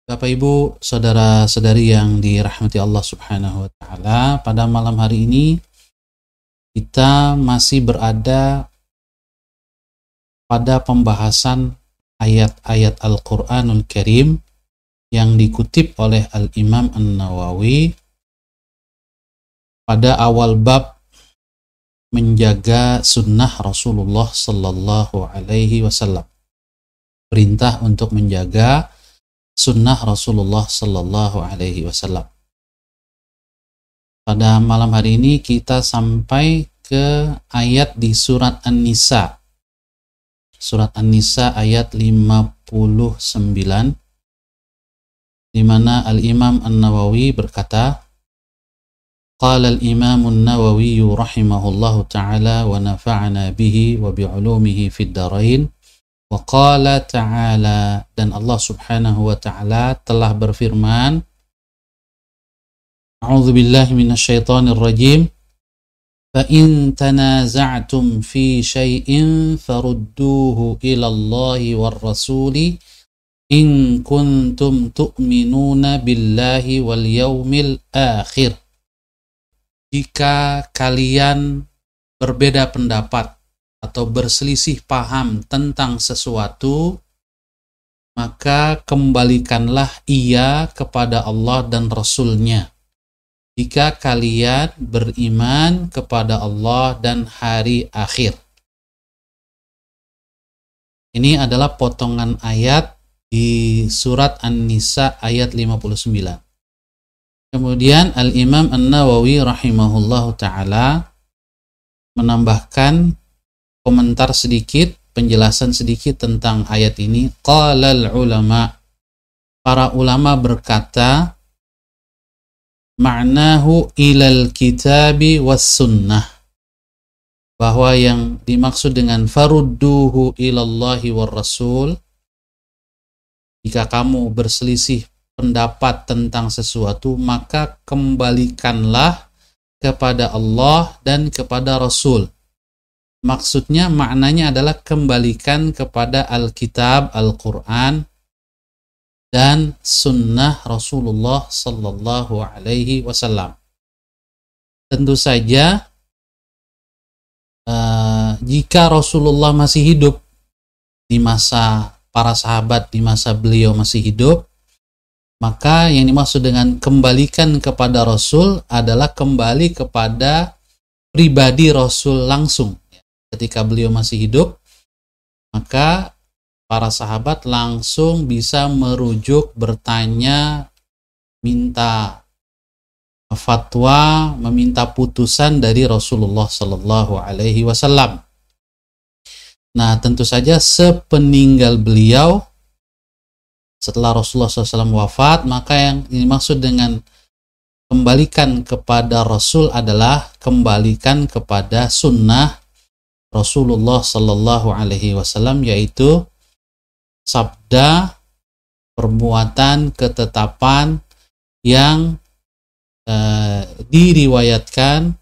Bapak Ibu, saudara-saudari yang dirahmati Allah Subhanahu wa taala, pada malam hari ini kita masih berada pada pembahasan ayat-ayat Al-Qur'anul Karim yang dikutip oleh Al-Imam An-Nawawi pada awal bab menjaga sunnah Rasulullah sallallahu alaihi wasallam. Perintah untuk menjaga sunnah Rasulullah sallallahu alaihi wasallam. Pada malam hari ini kita sampai ke ayat di surat An-Nisa. Surat An-Nisa ayat 59, di mana Al-Imam An-Nawawi berkata, Qala al-Imam An-Nawawi rahimahullahu ta'ala wa nafa'ana bihi wa bi'ulumihi fid darain. Wa qala ta'ala, dan Allah Subhanahu wa ta'ala telah berfirman, A'udzu billahi minasyaitonir rajim. Fa in tanaza'tum fi syai'in farudduhu ila Allahi war rasuli in kuntum tu'minuna billahi wal yaumil akhir. Jika kalian berbeda pendapat atau berselisih paham tentang sesuatu, maka kembalikanlah ia kepada Allah dan Rasul-Nya. Jika kalian beriman kepada Allah dan hari akhir. Ini adalah potongan ayat di surat An-Nisa ayat 59. Kemudian Al-Imam An-Nawawi rahimahullahu ta'ala menambahkan komentar sedikit, penjelasan sedikit tentang ayat ini. Qalal ulama, para ulama berkata, ma'nahu ilal kitabi was sunnah, bahwa yang dimaksud dengan farudduhu ilallahi war rasul, jika kamu berselisih pendapat tentang sesuatu, maka kembalikanlah kepada Allah dan kepada Rasul. Maksudnya, maknanya adalah kembalikan kepada Alkitab, Al-Quran, dan Sunnah Rasulullah Sallallahu Alaihi Wasallam. Tentu saja, jika Rasulullah masih hidup di masa para sahabat, di masa beliau masih hidup, maka yang dimaksud dengan kembalikan kepada Rasul adalah kembali kepada pribadi Rasul langsung. Ketika beliau masih hidup, maka para sahabat langsung bisa merujuk, bertanya, minta fatwa, meminta putusan dari Rasulullah Sallallahu Alaihi Wasallam. Nah, tentu saja sepeninggal beliau, setelah Rasulullah SAW wafat, maka yang dimaksud dengan kembalikan kepada Rasul adalah kembalikan kepada sunnah Rasulullah Sallallahu Alaihi Wasallam, yaitu sabda, perbuatan, ketetapan yang diriwayatkan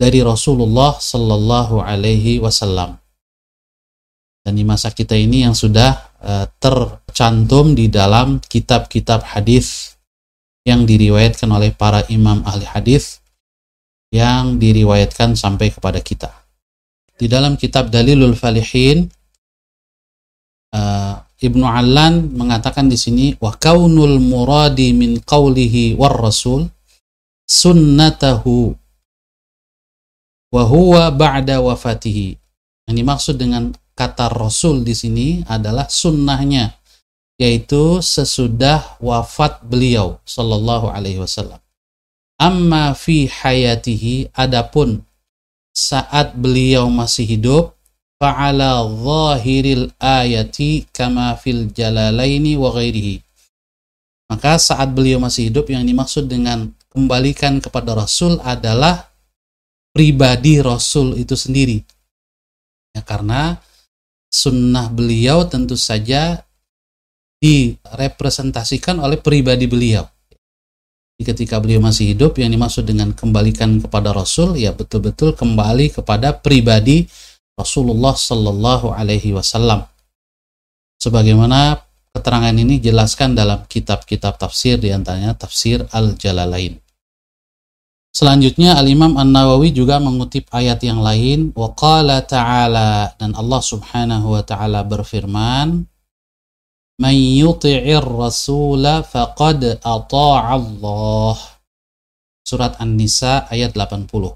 dari Rasulullah Sallallahu Alaihi Wasallam. Dan di masa kita ini yang sudah tercantum di dalam kitab-kitab hadis yang diriwayatkan oleh para imam ahli hadis yang diriwayatkan sampai kepada kita. Di dalam kitab Dalilul Falihin, Ibnu Allan mengatakan di sini, wa kaunul muradi min qawlihi war rasul sunnatahu wa huwa ba'da wafatihi. Yang dimaksud dengan kata Rasul di sini adalah sunnahnya, yaitu sesudah wafat beliau sallallahu alaihi wasallam. Amma fi hayatihi, adapun saat beliau masih hidup, fa'ala zahiril ayati kama fil jalalaini wa ghairihi. Maka saat beliau masih hidup, yang dimaksud dengan kembalikan kepada Rasul adalah pribadi Rasul itu sendiri. Ya, karena sunnah beliau tentu saja direpresentasikan oleh pribadi beliau. Ketika beliau masih hidup, yang dimaksud dengan kembalikan kepada Rasul, ya betul-betul kembali kepada pribadi Rasulullah Sallallahu Alaihi Wasallam. Sebagaimana keterangan ini jelaskan dalam kitab-kitab tafsir, diantaranya tafsir Al-Jalalain. Selanjutnya Al-Imam An-Nawawi juga mengutip ayat yang lain, wa qala ta'ala, dan Allah Subhanahu wa ta'ala berfirman, man yuti'ir rasula faqad ata'a Allah. Surat An-Nisa ayat 80.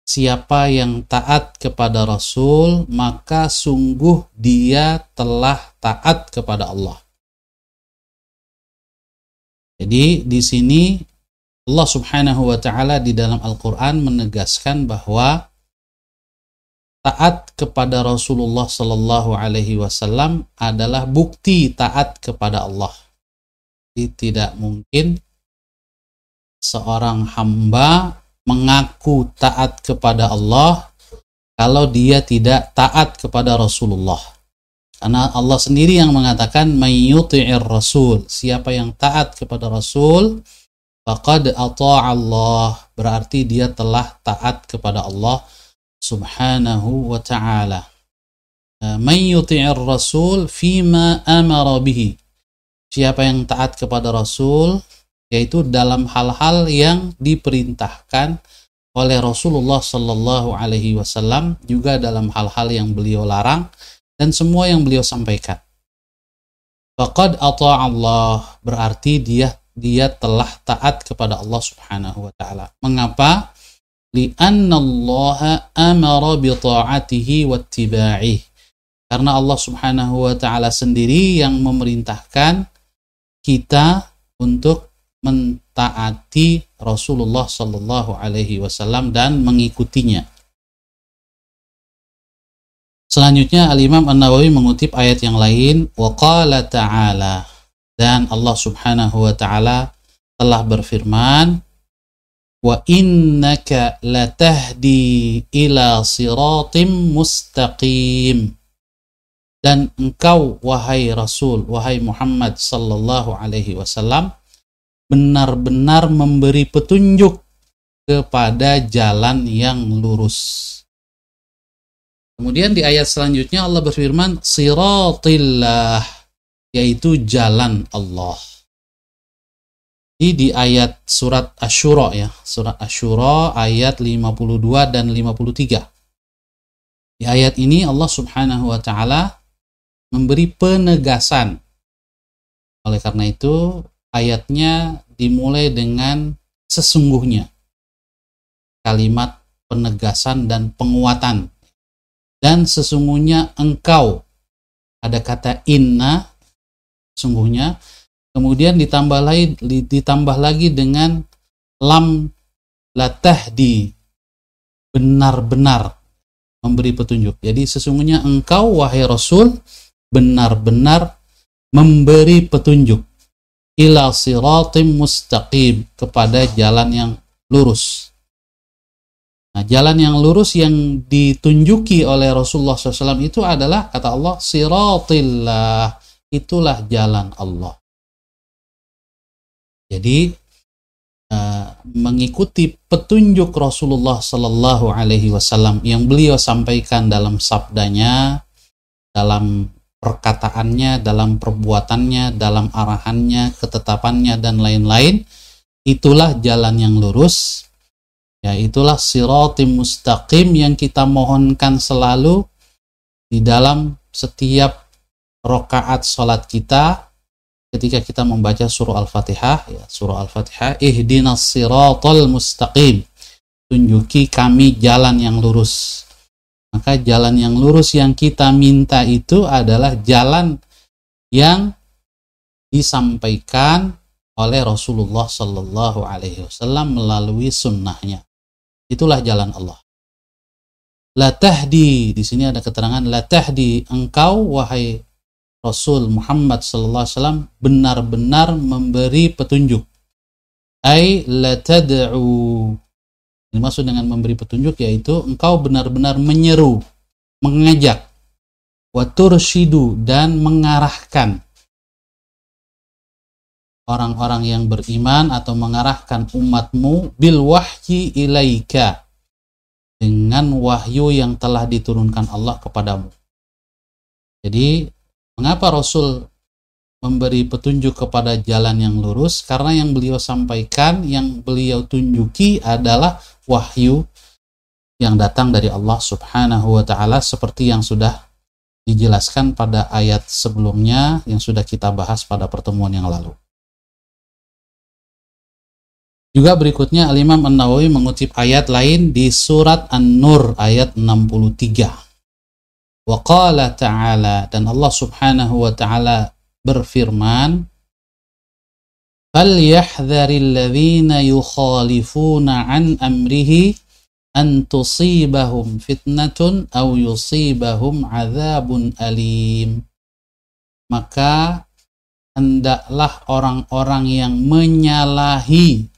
Siapa yang taat kepada Rasul, maka sungguh dia telah taat kepada Allah. Jadi di sini Allah Subhanahu wa ta'ala di dalam Al-Quran menegaskan bahwa taat kepada Rasulullah Sallallahu Alaihi Wasallam adalah bukti taat kepada Allah. Jadi tidak mungkin seorang hamba mengaku taat kepada Allah kalau dia tidak taat kepada Rasulullah. Karena Allah sendiri yang mengatakan may yuti'ir rasul, siapa yang taat kepada Rasul faqad ata'a Allah, berarti dia telah taat kepada Allah Subhanahu wa ta'ala. Man yuti'ir rasul fima amara bihi, siapa yang taat kepada Rasul yaitu dalam hal-hal yang diperintahkan oleh Rasulullah Sallallahu Alaihi Wasallam, juga dalam hal-hal yang beliau larang dan semua yang beliau sampaikan. Faqad ata'a Allah, berarti dia telah taat kepada Allah Subhanahu wa ta'ala. Mengapa? Li'anna Allah amara bi ta'atihi wattiba'ih. Karena Allah Subhanahu wa ta'ala sendiri yang memerintahkan kita untuk mentaati Rasulullah sallallahu alaihi wasallam dan mengikutinya. Selanjutnya Al-Imam An-Nawawi mengutip ayat yang lain, wa qala ta'ala, dan Allah Subhanahu wa ta'ala telah berfirman, wa innaka latahdi ila siratim mustaqim, dan engkau wahai Rasul, wahai Muhammad sallallahu alaihi wasallam, benar-benar memberi petunjuk kepada jalan yang lurus. Kemudian di ayat selanjutnya Allah berfirman, siratillah, yaitu jalan Allah. Di ayat surat Asy-Syura ya, surat Asy-Syura ayat 52 dan 53. Di ayat ini Allah Subhanahu wa ta'ala memberi penegasan. Oleh karena itu ayatnya dimulai dengan sesungguhnya, kalimat penegasan dan penguatan. Dan sesungguhnya engkau, ada kata inna, sungguhnya, kemudian ditambah lagi dengan lam latahdi, benar-benar memberi petunjuk. Jadi sesungguhnya engkau wahai Rasul benar-benar memberi petunjuk ila siratim mustaqim, kepada jalan yang lurus. Nah, jalan yang lurus yang ditunjuki oleh Rasulullah SAW itu adalah, kata Allah, siratillah, itulah jalan Allah. Jadi mengikuti petunjuk Rasulullah Sallallahu Alaihi Wasallam yang beliau sampaikan dalam sabdanya, dalam perkataannya, dalam perbuatannya, dalam arahannya, ketetapannya, dan lain-lain, itulah jalan yang lurus. Ya, itulah siratim mustaqim yang kita mohonkan selalu di dalam setiap rakaat salat kita ketika kita membaca surah Al-Fatihah, ya, surah Al-Fatihah, ihdinas siratal mustaqim, tunjuki kami jalan yang lurus. Maka jalan yang lurus yang kita minta itu adalah jalan yang disampaikan oleh Rasulullah Sallallahu Alaihi Wasallam melalui sunnahnya. Itulah jalan Allah. La tahdi, di sini ada keterangan la tahdi, engkau wahai Rasul Muhammad sallallahu alaihi wasallam benar-benar memberi petunjuk. Ai la tad'u. Ini maksud dengan memberi petunjuk yaitu engkau benar-benar menyeru, mengajak, wa turshidu, dan mengarahkan orang-orang yang beriman atau mengarahkan umatmu bil wahyi ilaika, dengan wahyu yang telah diturunkan Allah kepadamu. Jadi mengapa Rasul memberi petunjuk kepada jalan yang lurus, karena yang beliau sampaikan, yang beliau tunjuki adalah wahyu yang datang dari Allah Subhanahu wa Ta'ala, seperti yang sudah dijelaskan pada ayat sebelumnya yang sudah kita bahas pada pertemuan yang lalu. Juga berikutnya Al-Imam An-Nawawi mengutip ayat lain di surat An-Nur ayat 63. Wa qala ta'ala, dan Allah Subhanahu wa Ta'ala berfirman, "Falyahdharil ladzina yukhalifuna an amrihi an tusibahum fitnatun aw yusibahum adzabun alim." Maka hendaklah orang-orang yang menyalahi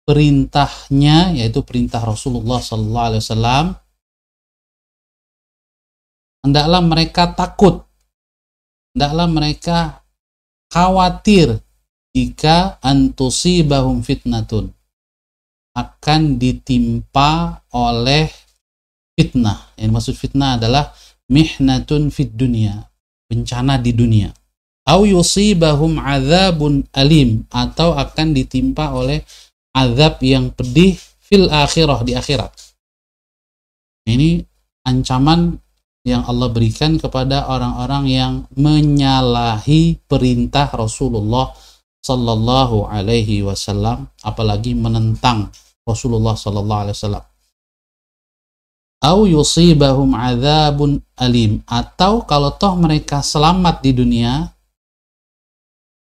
perintahnya, yaitu perintah Rasulullah sallallahu alaihi wasallam, hendaklah mereka takut, hendaklah mereka khawatir jika antusibahum fitnatun, akan ditimpa oleh fitnah. Yang maksud fitnah adalah mihnatun fid dunya, bencana di dunia. Au yusibahum adzabun alim, atau akan ditimpa oleh azab yang pedih fil akhirah, di akhirat. Ini ancaman yang Allah berikan kepada orang-orang yang menyalahi perintah Rasulullah sallallahu alaihi wasallam, apalagi menentang Rasulullah sallallahu alaihi wasallam. Au yusibahum adzabun alim, atau kalau toh mereka selamat di dunia,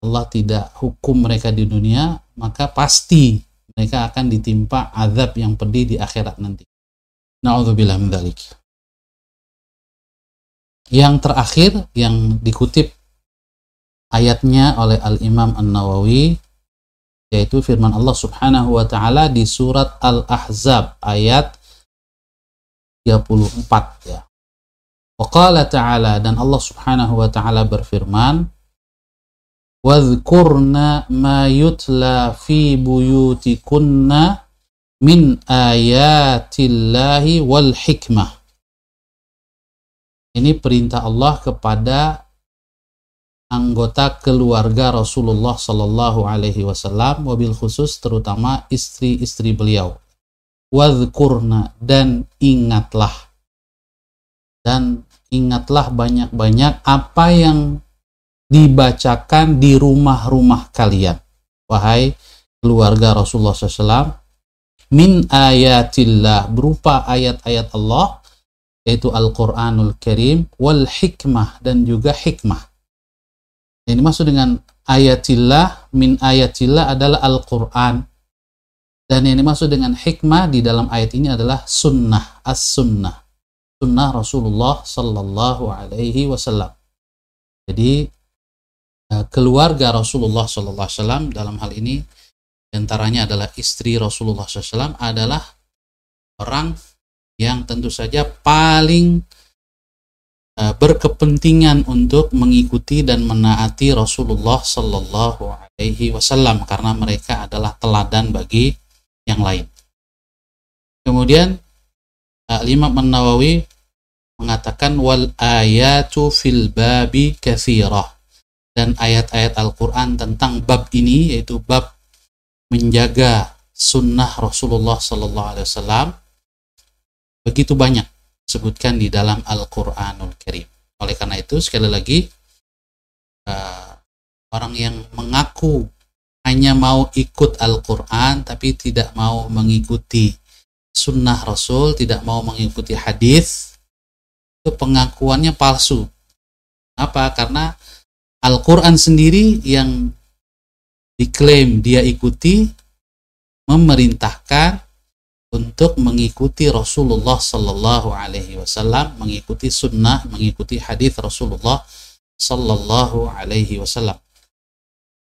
Allah tidak hukum mereka di dunia, maka pasti mereka akan ditimpa azab yang pedih di akhirat nanti. Na'udzubillah min dzalik. Yang terakhir yang dikutip ayatnya oleh Al-Imam An-Nawawi, yaitu firman Allah Subhanahu wa Ta'ala di surat Al-Ahzab ayat 34 ya. Wa qala ta'ala, dan Allah Subhanahu wa Ta'ala berfirman, "Wadhkurna ma yutla fi buyutikunna min ayatillahi wal hikmah." Ini perintah Allah kepada anggota keluarga Rasulullah Sallallahu Alaihi Wasallam, wabil khusus terutama istri-istri beliau. Wadhkurna, dan ingatlah banyak-banyak apa yang dibacakan di rumah-rumah kalian, wahai keluarga Rasulullah SAW, min ayatillah, berupa ayat-ayat Allah, yaitu Al-Quranul Karim, wal hikmah, dan juga hikmah. Yang dimaksud dengan ayatillah, min ayatillah adalah Al-Quran, dan yang dimaksud dengan hikmah di dalam ayat ini adalah sunnah, as-sunnah, sunnah Rasulullah Sallallahu Alaihi Wasallam. Jadi keluarga Rasulullah Sallallahu Alaihi Wasallam dalam hal ini, diantaranya adalah istri Rasulullah SAW, adalah orang yang tentu saja paling berkepentingan untuk mengikuti dan menaati Rasulullah Sallallahu Alaihi Wasallam, karena mereka adalah teladan bagi yang lain. Kemudian Imam An-Nawawi mengatakan, wal ayatu fil babi katsirah, dan ayat-ayat Al-Quran tentang bab ini, yaitu bab menjaga sunnah Rasulullah Sallallahu Alaihi Wasallam, begitu banyak disebutkan di dalam Al-Quranul Karim. Oleh karena itu, sekali lagi, orang yang mengaku hanya mau ikut Al-Quran tapi tidak mau mengikuti sunnah Rasul, tidak mau mengikuti hadis, itu pengakuannya palsu. Apa? Karena Al-Quran sendiri yang diklaim dia ikuti memerintahkan untuk mengikuti Rasulullah Sallallahu Alaihi Wasallam, mengikuti sunnah, mengikuti hadis Rasulullah Sallallahu Alaihi Wasallam.